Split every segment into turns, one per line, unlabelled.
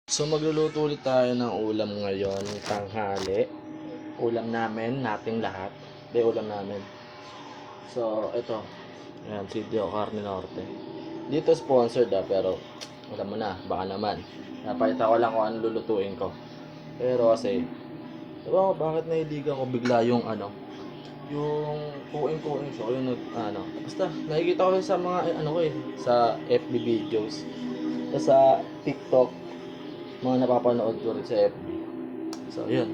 So magluluto ulit tayo ng ulam ngayon, tanghali. Ulam namin, nating lahat. Hindi, ulam namin. So, ito. Ayan, Sitio Carne Norte. Dito sponsored pero alam mo na, baka naman. Napakita ko lang kung ano lulutuin ko. Pero kasi, diba bakit nahiligan ko bigla yung yung kuing-kuing so yung basta nakikita ko sa mga sa FB videos, sa TikTok, mga napapanood ko rin sa FB. So, yun.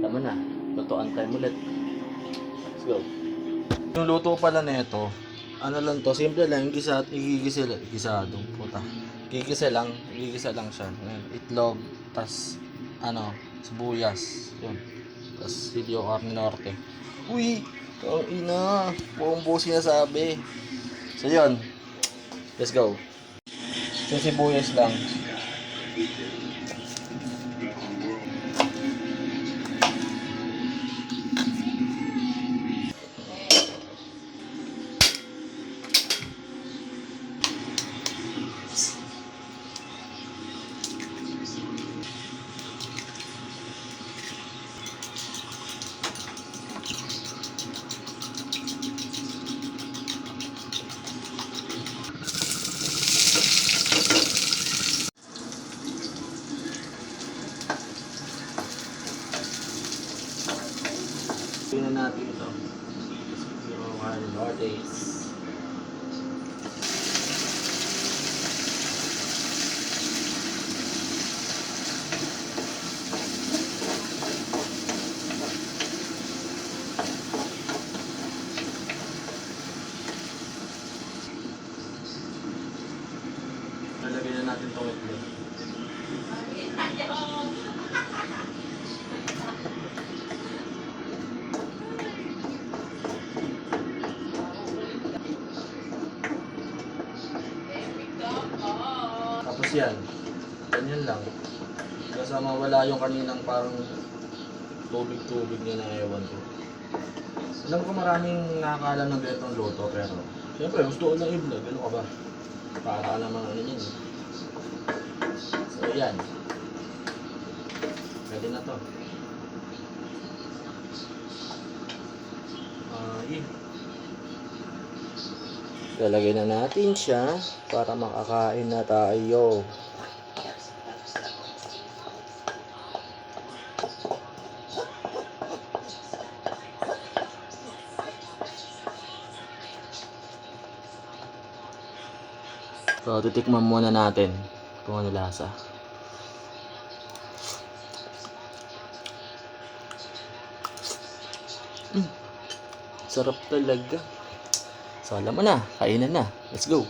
Tama na. Lutuan time ulit. Let's go. Yung luto pala nito, ano lang to, simple lang, gisadong puta. Gigisa lang siya. Ngayon, itlog, tas sibuyas, yun. Tas Sitio Carne Norte. Uy, ang ina, buong buo sinasabi. So, yun. Let's go. So, sibuyas lang. Tingnan natin ito. Yung Nortes. Lalagyan na natin itong itlog. Tapos yan. Ganyan lang. Kasama wala yung kaninang parang tubig-tubig niya na ewan ko. Alam ko maraming nakakala ng ganitong luto pero siyempre gusto ko lang i-vlog. Ano ka ba? Para ka namang yan. So yan. Pwede na to. Lalagay na natin siya para makakain na tayo. So, titikman muna natin kung ano lasa. Sarap talaga. So, alam mo na, kainan na. Let's go.